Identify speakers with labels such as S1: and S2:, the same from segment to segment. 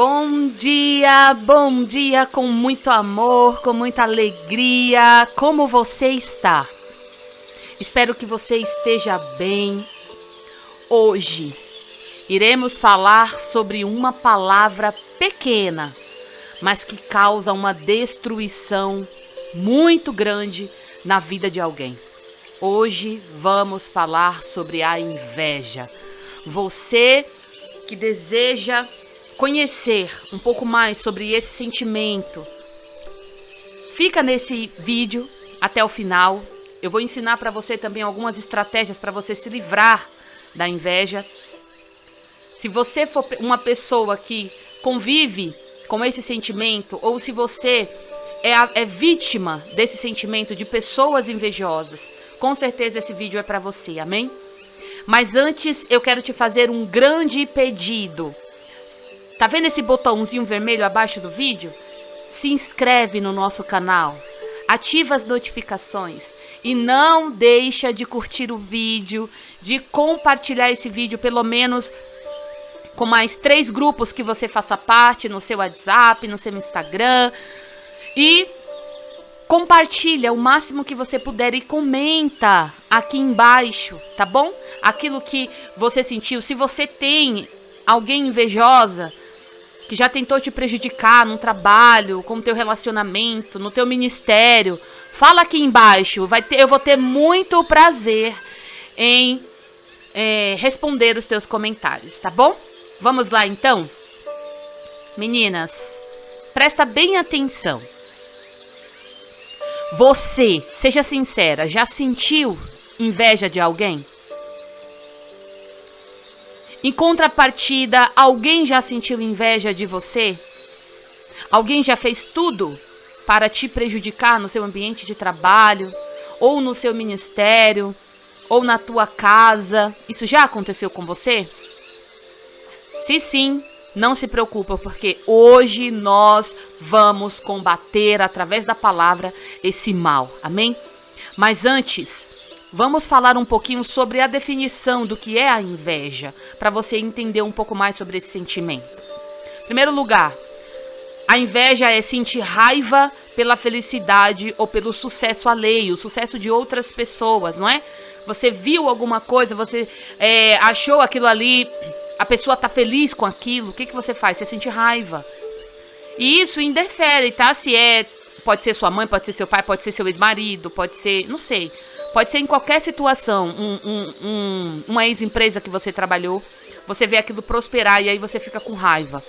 S1: Bom dia com muito amor, com muita alegria. Como você está? Espero que você esteja bem. Hoje iremos falar sobre uma palavra pequena, mas que causa uma destruição muito grande na vida de alguém. Hoje vamos falar sobre a inveja. Você que deseja conhecer um pouco mais sobre esse sentimento, fica nesse vídeo até o final. Eu vou ensinar para você também algumas estratégias para você se livrar da inveja. Se você for uma pessoa que convive com esse sentimento, ou se você é vítima desse sentimento de pessoas invejosas, com certeza esse vídeo é para você, amém? Mas antes eu quero te fazer um grande pedido. Tá vendo esse botãozinho vermelho abaixo do vídeo? Se inscreve no nosso canal, ativa as notificações e não deixa de curtir o vídeo, de compartilhar esse vídeo pelo menos com mais 3 grupos que você faça parte, no seu WhatsApp, no seu Instagram. E compartilha o máximo que você puder e comenta aqui embaixo, tá bom? Aquilo que você sentiu. Se você tem alguém invejosa que já tentou te prejudicar no trabalho, com o teu relacionamento, no teu ministério, fala aqui embaixo. Eu vou ter muito prazer em responder os teus comentários, tá bom? Vamos lá então? Meninas, presta bem atenção. Você, seja sincera, já sentiu inveja de alguém? Em contrapartida, alguém já sentiu inveja de você? Alguém já fez tudo para te prejudicar no seu ambiente de trabalho, ou no seu ministério, ou na tua casa? Isso já aconteceu com você? Se sim, não se preocupa, porque hoje nós vamos combater através da palavra esse mal, amém? Mas antes, vamos falar um pouquinho sobre a definição do que é a inveja, para você entender um pouco mais sobre esse sentimento. Em primeiro lugar, a inveja é sentir raiva pela felicidade ou pelo sucesso alheio, o sucesso de outras pessoas, não é? Você viu alguma coisa, você achou aquilo ali, a pessoa está feliz com aquilo, o que você faz? Você sente raiva. E isso interfere, tá? Pode ser sua mãe, pode ser seu pai, pode ser seu ex-marido, pode ser, não sei. Pode ser em qualquer situação, uma ex-empresa que você trabalhou, você vê aquilo prosperar e aí você fica com raiva.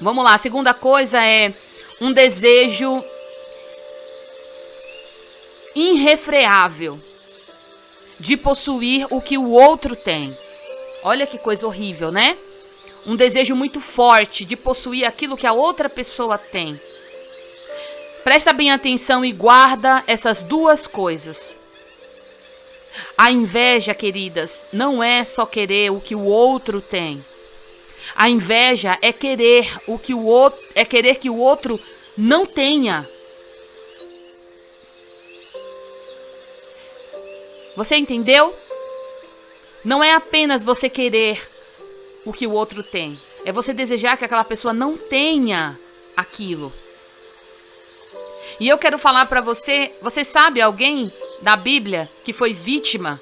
S1: Vamos lá, a segunda coisa é um desejo irrefreável de possuir o que o outro tem. Olha que coisa horrível, né? Um desejo muito forte de possuir aquilo que a outra pessoa tem. Presta bem atenção e guarda essas duas coisas. A inveja, queridas, não é só querer o que o outro tem. A inveja é querer querer que o outro não tenha. Você entendeu? Não é apenas você querer o que o outro tem. É você desejar que aquela pessoa não tenha aquilo. E eu quero falar para você, você sabe alguém da Bíblia que foi vítima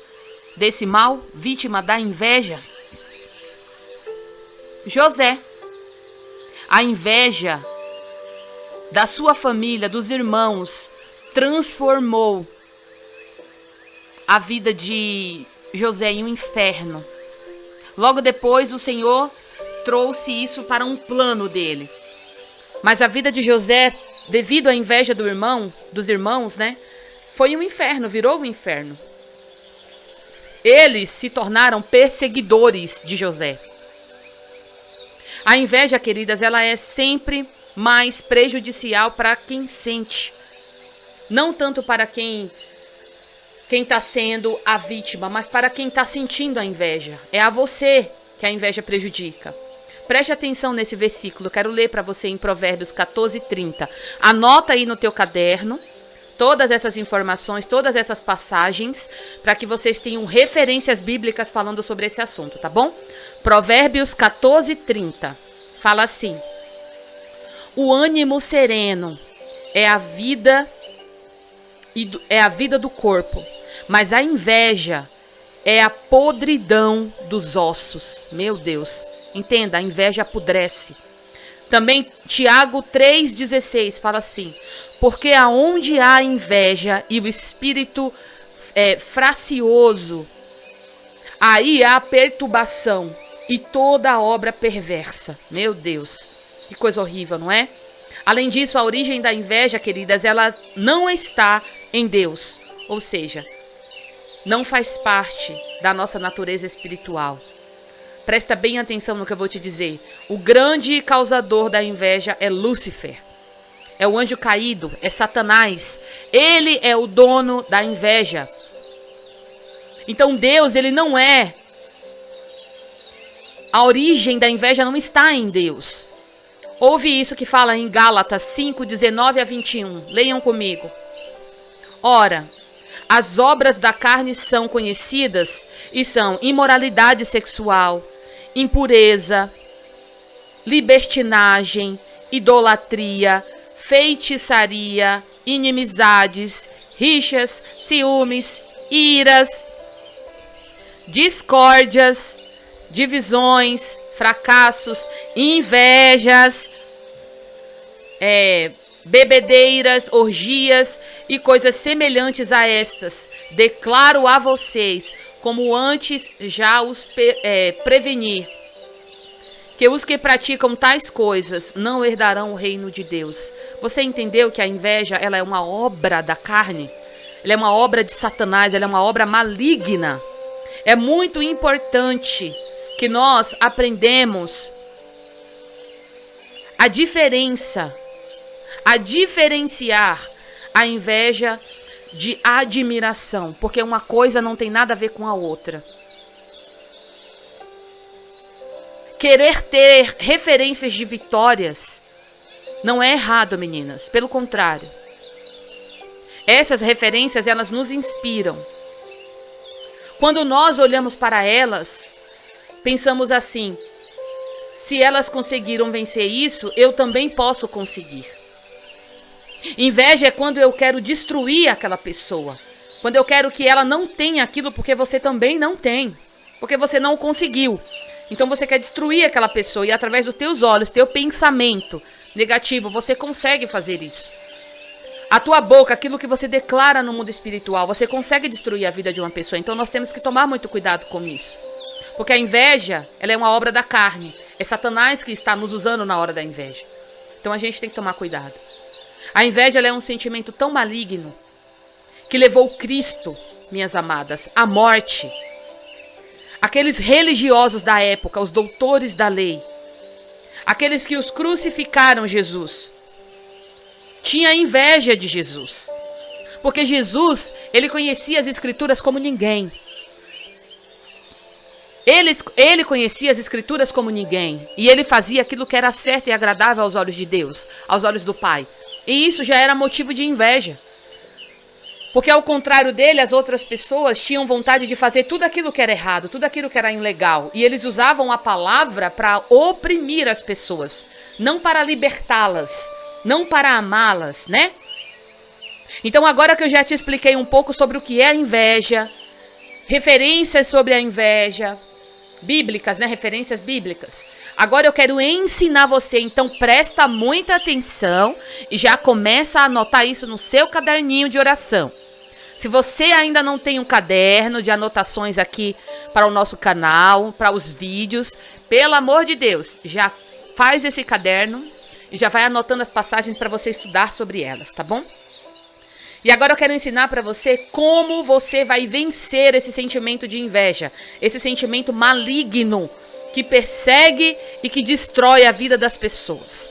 S1: desse mal, vítima da inveja? José. A inveja da sua família, dos irmãos, transformou a vida de José em um inferno. Logo depois o Senhor trouxe isso para um plano dele. Mas a vida de José, devido à inveja dos irmãos, né, foi um inferno, virou um inferno. Eles se tornaram perseguidores de José. A inveja, queridas, ela é sempre mais prejudicial para quem sente. Não tanto para quem está sendo a vítima, mas para quem está sentindo a inveja. É a você que a inveja prejudica. Preste atenção nesse versículo, quero ler para você em Provérbios 14:30. Anota aí no teu caderno todas essas informações, todas essas passagens, para que vocês tenham referências bíblicas falando sobre esse assunto, tá bom? Provérbios 14:30. fala assim: o ânimo sereno é a vida do corpo, mas a inveja é a podridão dos ossos. Meu Deus, entenda, a inveja apodrece. Também Tiago 3,16 fala assim: porque aonde há inveja e o espírito fracioso, aí há perturbação e toda obra perversa. Meu Deus, que coisa horrível, não é? Além disso, a origem da inveja, queridas, ela não está em Deus, ou seja, não faz parte da nossa natureza espiritual. Presta bem atenção no que eu vou te dizer. O grande causador da inveja é Lúcifer. É o anjo caído, é Satanás. Ele é o dono da inveja. Então Deus, ele não é. A origem da inveja não está em Deus. Ouve isso que fala em Gálatas 5:19-21. Leiam comigo. Ora, as obras da carne são conhecidas e são imoralidade sexual, impureza, libertinagem, idolatria, feitiçaria, inimizades, rixas, ciúmes, iras, discórdias, divisões, fracassos, invejas, bebedeiras, orgias e coisas semelhantes a estas. Declaro a vocês, como antes já os prevenir, que os que praticam tais coisas não herdarão o reino de Deus. Você entendeu que a inveja, ela é uma obra da carne? Ela é uma obra de Satanás, ela é uma obra maligna. É muito importante que nós aprendemos a diferenciar a inveja de admiração, porque uma coisa não tem nada a ver com a outra. Querer ter referências de vitórias não é errado, meninas. Pelo contrário. Essas referências, elas nos inspiram. Quando nós olhamos para elas, pensamos assim: se elas conseguiram vencer isso, eu também posso conseguir. Inveja é quando eu quero destruir aquela pessoa. Quando eu quero que ela não tenha aquilo porque você também não tem. Porque você não conseguiu. Então você quer destruir aquela pessoa e através dos teus olhos, teu pensamento negativo, você consegue fazer isso. A tua boca, aquilo que você declara no mundo espiritual, você consegue destruir a vida de uma pessoa. Então nós temos que tomar muito cuidado com isso. Porque a inveja, ela é uma obra da carne. É Satanás que está nos usando na hora da inveja. Então a gente tem que tomar cuidado. A inveja, ela é um sentimento tão maligno que levou Cristo, minhas amadas, à morte. Aqueles religiosos da época, os doutores da lei, aqueles que os crucificaram Jesus, tinha inveja de Jesus. Porque Jesus, ele conhecia as escrituras como ninguém. Ele conhecia as escrituras como ninguém. E ele fazia aquilo que era certo e agradável aos olhos de Deus, aos olhos do Pai. E isso já era motivo de inveja. Porque ao contrário dele, as outras pessoas tinham vontade de fazer tudo aquilo que era errado, tudo aquilo que era ilegal. E eles usavam a palavra para oprimir as pessoas, não para libertá-las, não para amá-las, né? Então agora que eu já te expliquei um pouco sobre o que é a inveja, referências sobre a inveja, bíblicas, né? Referências bíblicas. Agora eu quero ensinar você, então presta muita atenção e já começa a anotar isso no seu caderninho de oração. Se você ainda não tem um caderno de anotações aqui para o nosso canal, para os vídeos, pelo amor de Deus, já faz esse caderno e já vai anotando as passagens para você estudar sobre elas, tá bom? E agora eu quero ensinar para você como você vai vencer esse sentimento de inveja, esse sentimento maligno que persegue e que destrói a vida das pessoas.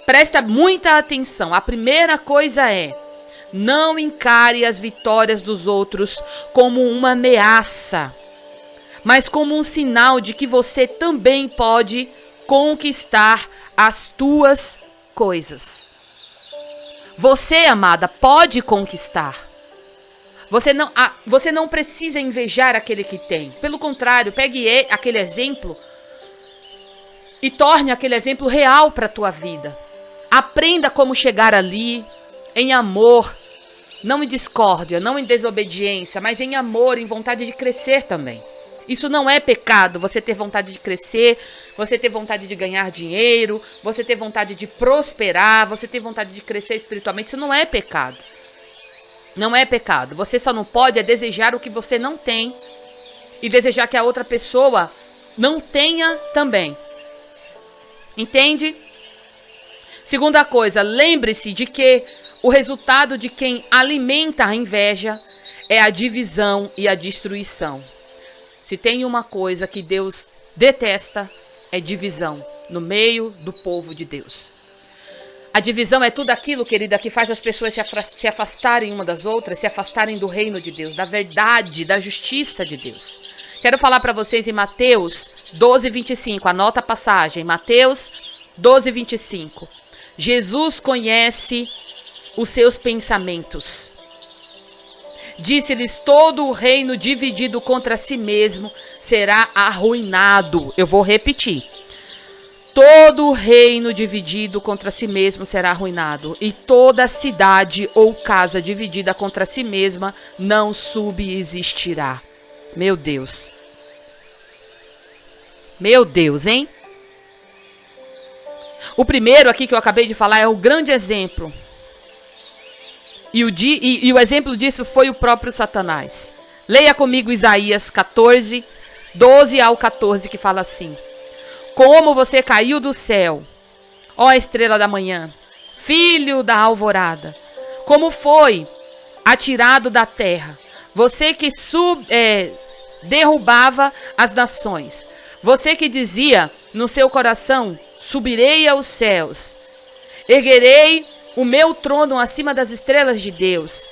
S1: Presta muita atenção. A primeira coisa é: não encare as vitórias dos outros como uma ameaça, mas como um sinal de que você também pode conquistar as tuas coisas. Você, amada, pode conquistar. Você não precisa invejar aquele que tem. Pelo contrário, pegue aquele exemplo e torne aquele exemplo real para a tua vida. Aprenda como chegar ali em amor, não em discórdia, não em desobediência, mas em amor, em vontade de crescer também. Isso não é pecado, você ter vontade de crescer, você ter vontade de ganhar dinheiro, você ter vontade de prosperar, você ter vontade de crescer espiritualmente, isso não é pecado. Não é pecado. Você só não pode desejar o que você não tem e desejar que a outra pessoa não tenha também. Entende? Segunda coisa, lembre-se de que o resultado de quem alimenta a inveja é a divisão e a destruição. Se tem uma coisa que Deus detesta, é divisão no meio do povo de Deus. A divisão é tudo aquilo, querida, que faz as pessoas se afastarem uma das outras, se afastarem do reino de Deus, da verdade, da justiça de Deus. Quero falar para vocês em Mateus 12:25, anota a passagem, Mateus 12:25. Jesus conhece os seus pensamentos. Disse-lhes: todo o reino dividido contra si mesmo será arruinado. Eu vou repetir. Todo o reino dividido contra si mesmo será arruinado, e toda cidade ou casa dividida contra si mesma não subsistirá. Meu Deus. Meu Deus, hein? O primeiro aqui que eu acabei de falar é o grande exemplo. E o exemplo disso foi o próprio Satanás. Leia comigo Isaías 14, 12 ao 14, que fala assim: como você caiu do céu, ó estrela da manhã, filho da alvorada, como foi atirado da terra, você que derrubava as nações, você que dizia no seu coração: subirei aos céus, erguerei o meu trono acima das estrelas de Deus,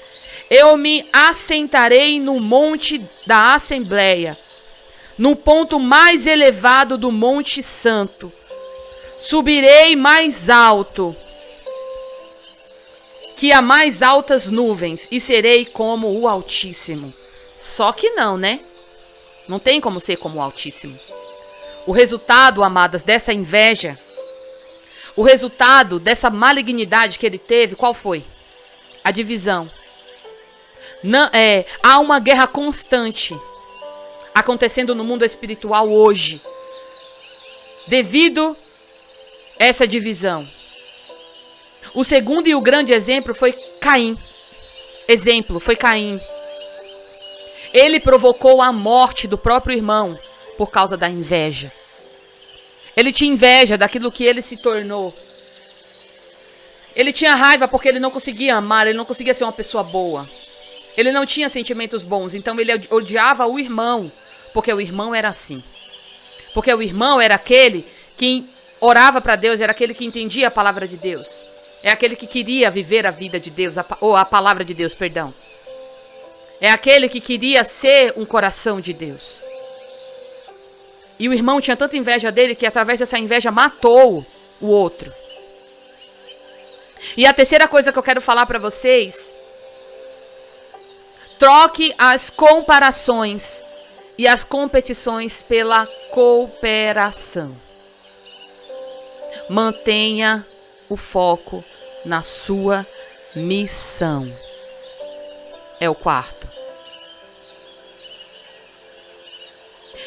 S1: eu me assentarei no monte da Assembleia, no ponto mais elevado do Monte Santo. Subirei mais alto que as mais altas nuvens e serei como o Altíssimo. Só que não, né? Não tem como ser como o Altíssimo. O resultado, amadas, dessa inveja, o resultado dessa malignidade que ele teve, qual foi? A divisão. Não, há uma guerra constante acontecendo no mundo espiritual hoje, devido a essa divisão. O segundo e o grande exemplo foi Caim. Ele provocou a morte do próprio irmão por causa da inveja. Ele tinha inveja daquilo que ele se tornou. Ele tinha raiva porque ele não conseguia amar, ele não conseguia ser uma pessoa boa. Ele não tinha sentimentos bons, então ele odiava o irmão, porque o irmão era assim. Porque o irmão era aquele que orava para Deus, era aquele que entendia a palavra de Deus. É aquele que queria viver a vida de Deus, ou a palavra de Deus, perdão. É aquele que queria ser um coração de Deus. E o irmão tinha tanta inveja dele que através dessa inveja matou o outro. E a terceira coisa que eu quero falar para vocês: troque as comparações e as competições pela cooperação. Mantenha o foco na sua missão. É o quarto.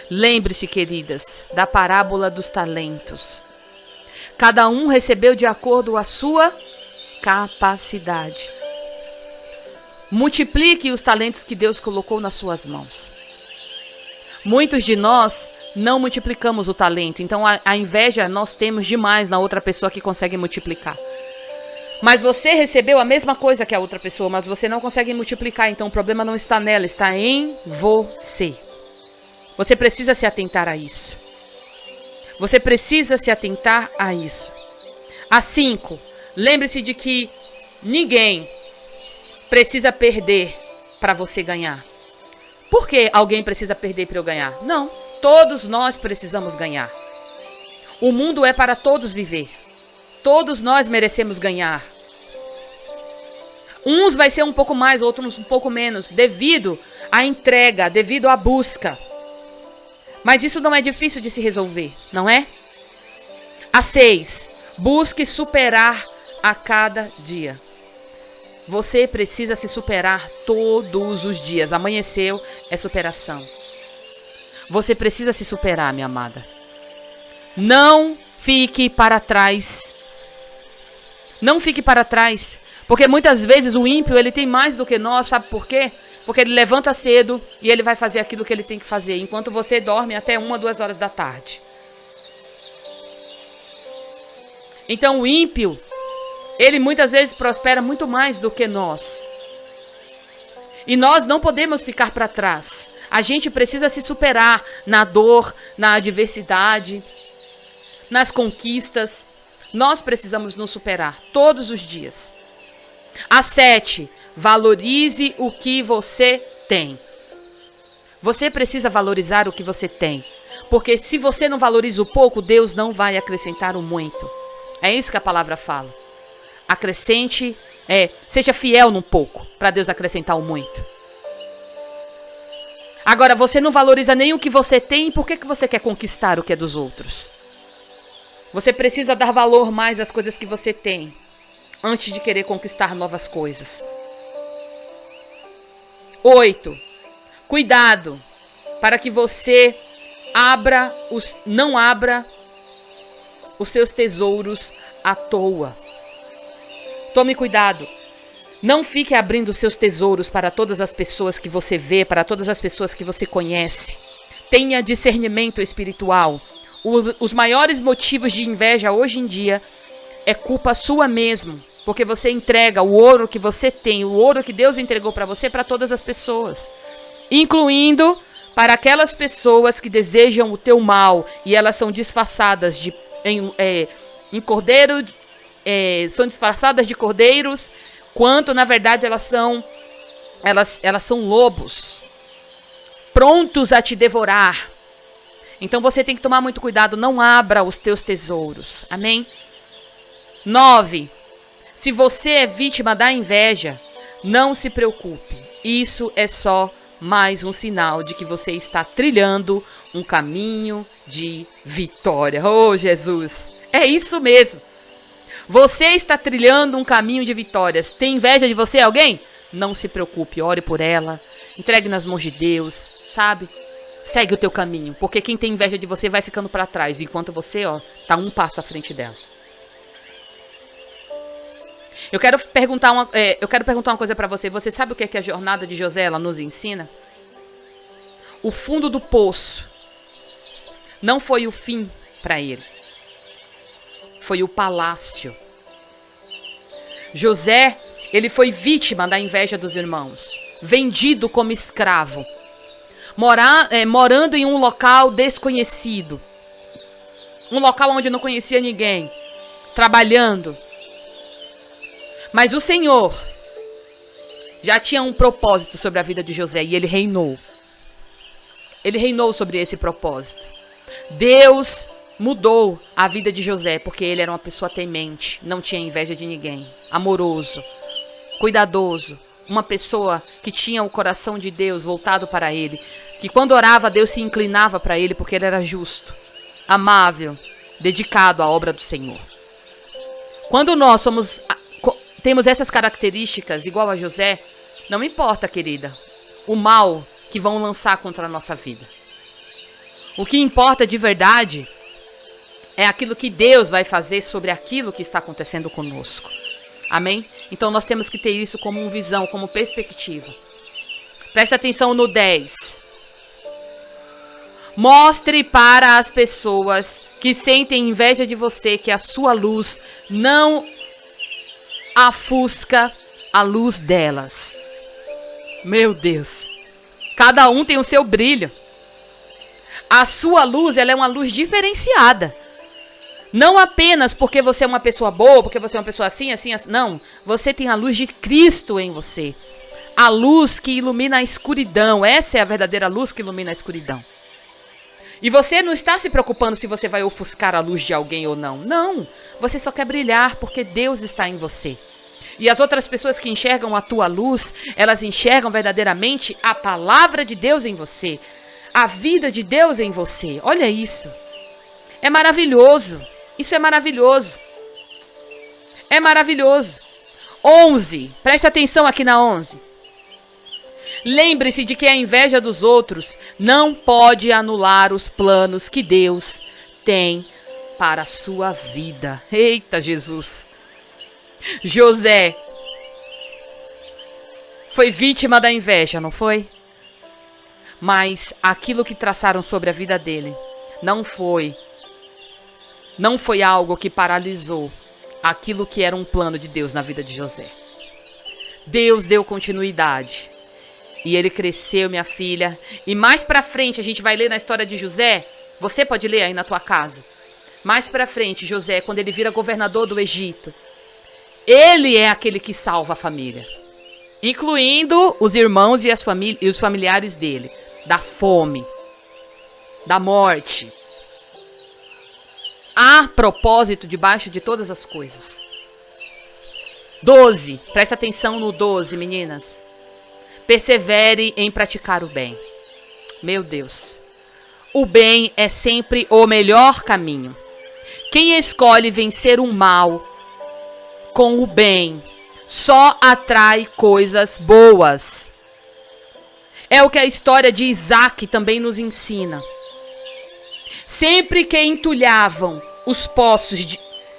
S1: Lembre-se, queridas, da parábola dos talentos. Cada um recebeu de acordo com a sua capacidade. Multiplique os talentos que Deus colocou nas suas mãos. Muitos de nós não multiplicamos o talento, então a inveja nós temos demais na outra pessoa que consegue multiplicar. Mas você recebeu a mesma coisa que a outra pessoa, mas você não consegue multiplicar, então o problema não está nela, está em você. Você precisa se atentar a isso. Você precisa se atentar a isso. A 5, lembre-se de que ninguém precisa perder para você ganhar. Por que alguém precisa perder para eu ganhar? Não, todos nós precisamos ganhar. O mundo é para todos viver. Todos nós merecemos ganhar. Uns vai ser um pouco mais, outros um pouco menos, devido à entrega, devido à busca. Mas isso não é difícil de se resolver, não é? A 6, busque superar a cada dia. Você precisa se superar todos os dias. Amanheceu, é superação. Você precisa se superar, minha amada. Não fique para trás. Não fique para trás. Porque muitas vezes o ímpio, ele tem mais do que nós, sabe por quê? Porque ele levanta cedo e ele vai fazer aquilo que ele tem que fazer, enquanto você dorme até 1, 2 horas da tarde. Então o ímpio, ele muitas vezes prospera muito mais do que nós. E nós não podemos ficar para trás. A gente precisa se superar na dor, na adversidade, nas conquistas. Nós precisamos nos superar todos os dias. A 7, valorize o que você tem. Você precisa valorizar o que você tem. Porque se você não valoriza o pouco, Deus não vai acrescentar o muito. É isso que a palavra fala. Acrescente, seja fiel no pouco, para Deus acrescentar o muito. Agora, você não valoriza nem o que você tem, por que você quer conquistar o que é dos outros? Você precisa dar valor mais às coisas que você tem, antes de querer conquistar novas coisas. 8. Cuidado, para que você não abra os seus tesouros à toa. Tome cuidado. Não fique abrindo os seus tesouros para todas as pessoas que você vê, para todas as pessoas que você conhece. Tenha discernimento espiritual. Os maiores motivos de inveja hoje em dia é culpa sua mesmo. Porque você entrega o ouro que você tem, o ouro que Deus entregou para você, para todas as pessoas. Incluindo para aquelas pessoas que desejam o teu mal. E elas são disfarçadas em cordeiro, são disfarçadas de cordeiros, quanto na verdade elas são lobos, prontos a te devorar. Então você tem que tomar muito cuidado, não abra os teus tesouros, amém? 9, se você é vítima da inveja, não se preocupe, isso é só mais um sinal de que você está trilhando um caminho de vitória. Oh, Jesus, é isso mesmo. Você está trilhando um caminho de vitórias. Tem inveja de você, alguém? Não se preocupe, ore por ela. Entregue nas mãos de Deus, sabe? Segue o teu caminho, porque quem tem inveja de você vai ficando para trás, enquanto você, tá um passo à frente dela. Eu quero perguntar uma coisa para você. Você sabe o que é que a jornada de José ela nos ensina? O fundo do poço não foi o fim para ele. Foi o palácio. José, ele foi vítima da inveja dos irmãos. Vendido como escravo. Morando em um local desconhecido. Um local onde não conhecia ninguém. Trabalhando. Mas o Senhor já tinha um propósito sobre a vida de José e ele reinou. Ele reinou sobre esse propósito. Deus mudou a vida de José porque ele era uma pessoa temente, não tinha inveja de ninguém, amoroso, cuidadoso, uma pessoa que tinha o coração de Deus voltado para ele, que quando orava Deus se inclinava para ele porque ele era justo, amável, dedicado à obra do Senhor. Quando nós temos essas características igual a José, não importa, querida, o mal que vão lançar contra a nossa vida. O que importa de verdade é aquilo que Deus vai fazer sobre aquilo que está acontecendo conosco. Amém? Então nós temos que ter isso como uma visão, como perspectiva. Presta atenção no 10. Mostre para as pessoas que sentem inveja de você que a sua luz não ofusca a luz delas. Meu Deus. Cada um tem o seu brilho. A sua luz, ela é uma luz diferenciada. Não apenas porque você é uma pessoa boa, porque você é uma pessoa assim. Não, você tem a luz de Cristo em você. A luz que ilumina a escuridão. Essa é a verdadeira luz que ilumina a escuridão. E você não está se preocupando se você vai ofuscar a luz de alguém ou não. Não, você só quer brilhar porque Deus está em você. E as outras pessoas que enxergam a tua luz, elas enxergam verdadeiramente a palavra de Deus em você. A vida de Deus em você. Olha isso. É maravilhoso. Isso é maravilhoso. É maravilhoso. 11. Preste atenção aqui na 11. Lembre-se de que a inveja dos outros não pode anular os planos que Deus tem para a sua vida. Eita, Jesus. José foi vítima da inveja, não foi? Mas aquilo que traçaram sobre a vida dele não foi algo que paralisou aquilo que era um plano de Deus na vida de José. Deus deu continuidade. E ele cresceu, minha filha. E mais pra frente, a gente vai ler na história de José. Você pode ler aí na tua casa. Mais pra frente, José, quando ele vira governador do Egito, ele é aquele que salva a família. Incluindo os irmãos e os familiares dele. Da fome. Da morte. Há propósito debaixo de todas as coisas. 12. Presta atenção no 12, meninas. Persevere em praticar o bem. Meu Deus. O bem é sempre o melhor caminho. Quem escolhe vencer o mal com o bem só atrai coisas boas. É o que a história de Isaac também nos ensina. Sempre que entulhavam os poços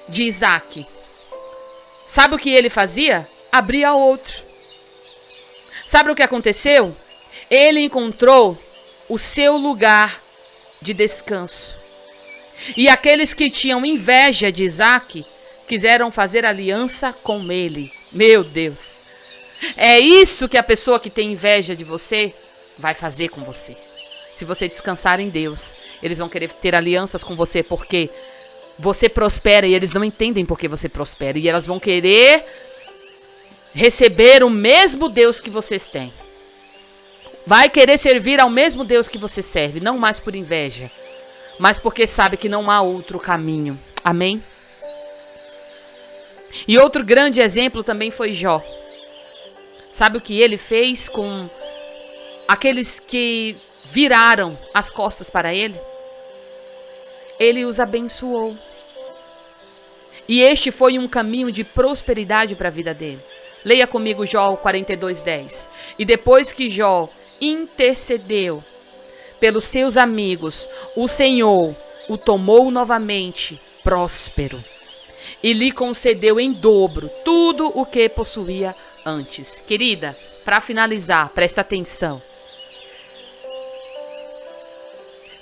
S1: de Isaac, sabe o que ele fazia? Abria outro. Sabe o que aconteceu? Ele encontrou o seu lugar de descanso. E aqueles que tinham inveja de Isaac quiseram fazer aliança com ele. Meu Deus. É isso que a pessoa que tem inveja de você vai fazer com você. Se você descansar em Deus, eles vão querer ter alianças com você porque você prospera e eles não entendem por que você prospera. E elas vão querer receber o mesmo Deus que vocês têm. Vai querer servir ao mesmo Deus que você serve, não mais por inveja, mas porque sabe que não há outro caminho. Amém? E outro grande exemplo também foi Jó. Sabe o que ele fez com aqueles que viraram as costas para ele? Ele os abençoou. E este foi um caminho de prosperidade para a vida dele. Leia comigo Jó 42:10. E depois que Jó intercedeu pelos seus amigos, o Senhor o tomou novamente próspero e lhe concedeu em dobro tudo o que possuía antes. Querida, para finalizar, presta atenção.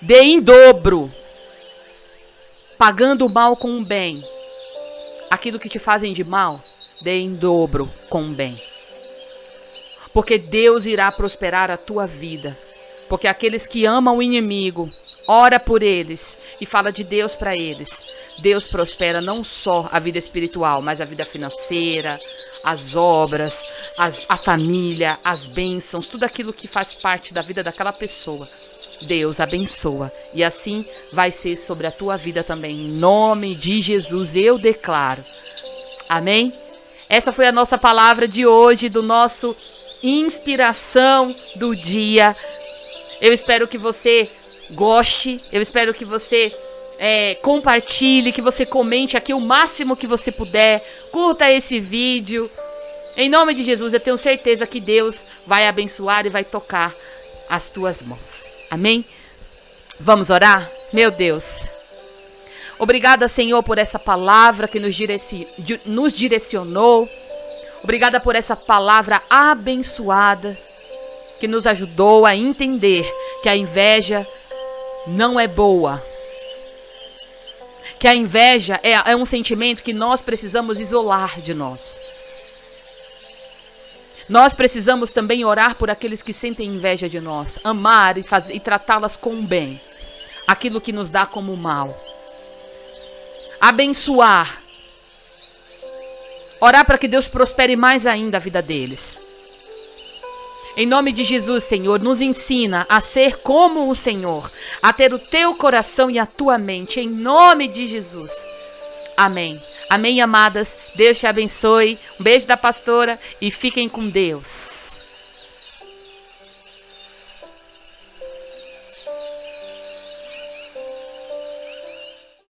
S1: Dê em dobro, pagando o mal com o bem. Aquilo que te fazem de mal, dê em dobro com o bem. Porque Deus irá prosperar a tua vida. Porque aqueles que amam o inimigo, ora por eles e fala de Deus para eles. Deus prospera não só a vida espiritual, mas a vida financeira, as obras, a família, as bênçãos, tudo aquilo que faz parte da vida daquela pessoa. Deus abençoa. E assim vai ser sobre a tua vida também. Em nome de Jesus eu declaro. Amém? Essa foi a nossa palavra de hoje, do nosso inspiração do dia. Eu espero que você goste. Eu espero que você compartilhe, que você comente aqui o máximo que você puder. Curta esse vídeo. Em nome de Jesus, eu tenho certeza que Deus vai abençoar e vai tocar as tuas mãos. Amém? Vamos orar? Meu Deus. Obrigada, Senhor, por essa palavra que nos direcionou. Obrigada por essa palavra abençoada que nos ajudou a entender que a inveja não é boa. Que a inveja é um sentimento que nós precisamos isolar de nós. Nós precisamos também orar por aqueles que sentem inveja de nós. Amar e tratá-las com o bem. Aquilo que nos dá como mal. Abençoar. Orar para que Deus prospere mais ainda a vida deles. Em nome de Jesus, Senhor, nos ensina a ser como o Senhor. A ter o teu coração e a tua mente. Em nome de Jesus. Amém. Amém, amadas. Deus te abençoe. Um beijo da pastora e fiquem com Deus.